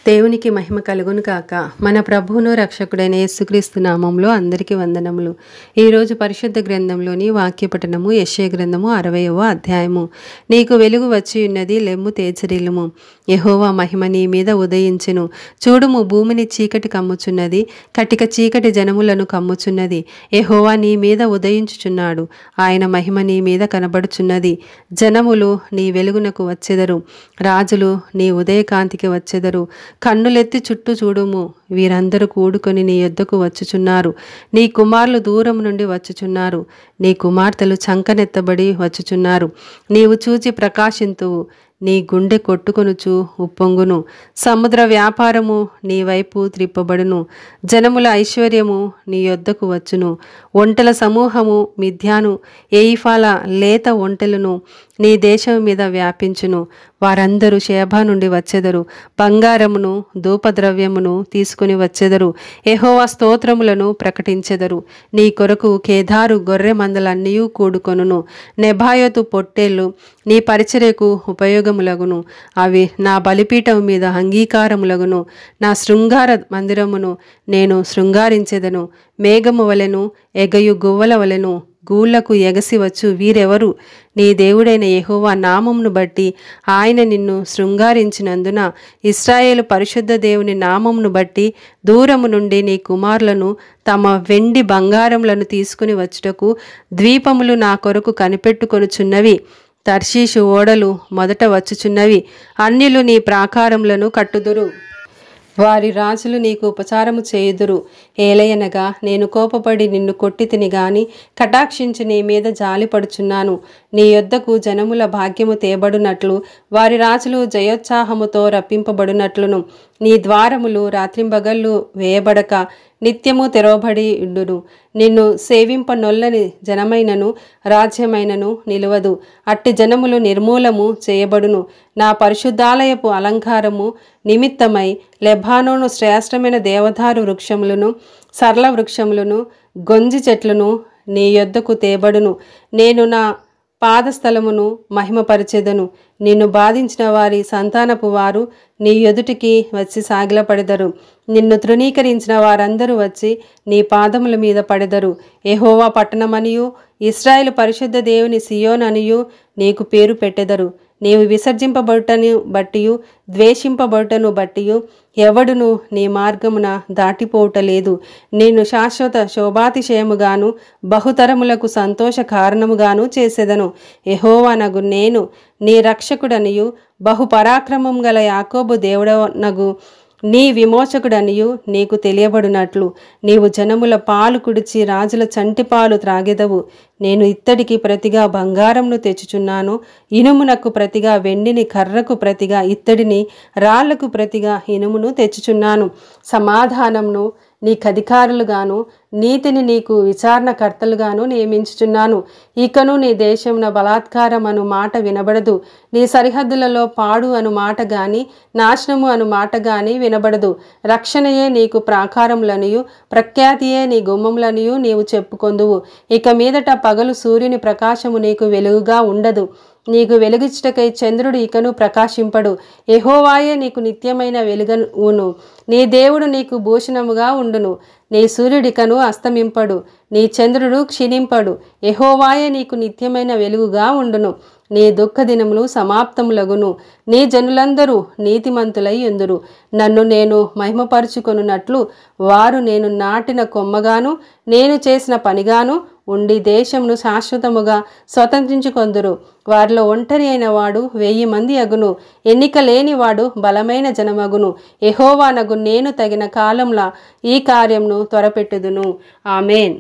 దేవునికి మహిమ కలుగును కాక. మన ప్రభువును రక్షకుడైన యేసుక్రీస్తు నామంలో అందరికీ వందనములు. ఈరోజు పరిశుద్ధ గ్రంథంలోని వాక్య పఠనము యెషయా గ్రంథము 60వ అధ్యాయము. నీకు వెలుగు వచ్చి ఉన్నది, లెమ్ము తేజరిల్లుము. యెహోవా మహిమ నీ మీద ఉదయించెను. చూడుము, భూమిని చీకటి కమ్ముచున్నది, కటిక చీకటి జనములను కమ్ముచున్నది. యెహోవా నీ మీద ఉదయించుచున్నాడు, ఆయన మహిమ నీ మీద కనబడుచున్నది. జనములు నీ వెలుగునకు వచ్చెదరు, రాజులు నీ ఉదయకాంతికి వచ్చెదరు. కన్నులెత్తి చుట్టూ చూడుము, వీరందరూ కూడుకొని నీ యొద్దకు వచ్చుచున్నారు. నీ కుమారులు దూరం నుండి వచ్చుచున్నారు, నీ కుమార్తెలు చంకనెత్తబడి వచ్చుచున్నారు. నీవు చూచి ప్రకాశింతువు, నీ గుండె కొట్టుకొనుచు ఉప్పొంగును. సముద్ర వ్యాపారము నీ వైపు త్రిప్పబడును, జనముల ఐశ్వర్యము నీ యొద్దకు వచ్చును. ఒంటెల సమూహము మిథ్యాను ఏయిఫాల లేత ఒంటెలను నీ దేశం మీద వ్యాపించును. వారందరూ షేబా నుండి వచ్చెదరు, బంగారమును ధూపద్రవ్యమును తీసుకుని వచ్చెదరు. యెహోవా స్తోత్రములను ప్రకటించెదరు. నీ కొరకు కేదారు గొర్రె మందలన్నీ కూడుకొనును. నెబాయోతు పొట్టేళ్ళు నీ పరిచర్యకు ఉపయోగములగును. అవి నా బలిపీఠం మీద అంగీకారములగును. నా శృంగార మందిరమును నేను శృంగారించెదను. మేఘము వలెను ఎగయు గువ్వల వలెను గూళ్లకు ఎగసి వచ్చు వీరెవరు? నీ దేవుడైన యెహోవా నామమును బట్టి ఆయన నిన్ను శృంగారించినందున, ఇశ్రాయేలు పరిశుద్ధ దేవుని నామమును బట్టి దూరము నుండి నీ కుమారులను తమ వెండి బంగారములను తీసుకుని వచ్చుటకు ద్వీపములు నా కొరకు కనిపెట్టుకొనుచున్నవి. తర్షీషు ఓడలు మొదట వచ్చుచున్నవి. అన్యులు నీ ప్రాకారములను కట్టుదురు, వారి రాజులు నీకు ఉపచారము చేయుదురు. ఏలయనగా నేను కోపపడి నిన్ను కొట్టితిని గాని కటాక్షించి నీ మీద జాలిపడుచున్నాను. నీ యొద్దకు జనముల భాగ్యము తేబడునట్లు, వారి రాజులు జయోత్సాహముతో రప్పింపబడునట్లును నీ ద్వారములు రాత్రింబగళ్ళు వేయబడక నిత్యము తెరవబడి ఉండును. నిన్ను సేవింపనొల్లని జనమైనను రాజ్యమైనను నిలువదు. అట్టి జనములు నిర్మూలము చేయబడును. నా పరిశుద్ధాలయపు అలంకారము నిమిత్తమై లెబానోను శ్రేష్టమైన దేవదారు వృక్షములను, సరళ వృక్షములను, గొంజి చెట్లను నీ యొద్దకు తేబడును. నేను నా పాదస్థలమును మహిమపరిచెదను. నిన్ను బాధించిన వారి సంతానపు వారు నీ ఎదుటికి వచ్చి సాగిలపడెదరు. నిన్ను తృణీకరించిన వారందరూ వచ్చి నీ పాదముల మీద పడెదరు. యెహోవా పట్టణమనియు ఇశ్రాయేలు పరిశుద్ధ దేవుని సియోను అనియు నీకు పేరు పెట్టెదరు. నీవు విసర్జింపబడుటను బట్టియు ద్వేషింపబడుటను బట్టియు ఎవడును నీ మార్గమున దాటిపోవటలేదు. నేను శాశ్వత శోభాతిశయముగాను బహుతరములకు సంతోష కారణముగాను చేసేదను. యెహోవానగు నేను నీ రక్షకుడనియు బహుపరాక్రమం గల యాకోబు దేవుడనగు నీ విమోచకుడనియు నీకు తెలియబడినట్లు నీవు జనముల పాలు కుడిచి రాజుల చంటిపాలు త్రాగెదవు. నేను ఇత్తడికి ప్రతిగా బంగారంను తెచ్చుచున్నాను, ఇనుమునకు ప్రతిగా వెండిని, కర్రకు ప్రతిగా ఇత్తడిని, రాళ్లకు ప్రతిగా ఇనుమును తెచ్చుచున్నాను. సమాధానంను నీకు అధికారులుగాను, నీతిని నీకు విచారణకర్తలుగాను నియమించుచున్నాను. ఇకను నీ దేశమున బలాత్కారం అను మాట వినబడదు. నీ సరిహద్దులలో పాడు అను మాట గాని నాశనము అను మాట గాని వినబడదు. రక్షణయే నీకు ప్రాకారములనియు ప్రఖ్యాతియే నీ గుమ్మములనియు నీవు చెప్పుకొందువు. ఇక మీదట పగలు సూర్యుని ప్రకాశము నీకు వెలుగుగా ఉండదు. నీకు వెలుగిచ్చుటకై చంద్రుడు ఇకను ప్రకాశింపడు. యెహోవాయే నీకు నిత్యమైన వెలుగును. నీ దేవుడు నీకు భూషణముగా ఉండును. నీ సూర్యుడికను అస్తమింపడు, నీ చంద్రుడు క్షీణింపడు. యెహోవాయే నీకు నిత్యమైన వెలుగుగా ఉండును. నీ దుఃఖ దినములు సమాప్తములగును. నీ జనులందరూ నీతిమంతులై ఉందురు. నన్ను నేను మహిమపరుచుకొనున్నట్లు వారు నేను నాటిన కొమ్మగాను నేను చేసిన పనిగాను ఉండి దేశమును శాశ్వతముగా స్వతంత్రించుకొందురు. వారిలో ఒంటరి అయిన వాడు 1000 మంది అగును, ఎన్నిక లేనివాడు బలమైన జనమగును. యెహోవానగు నేను తగిన కాలంలో ఈ కార్యమును త్వరపెట్టుదును. ఆమేన్.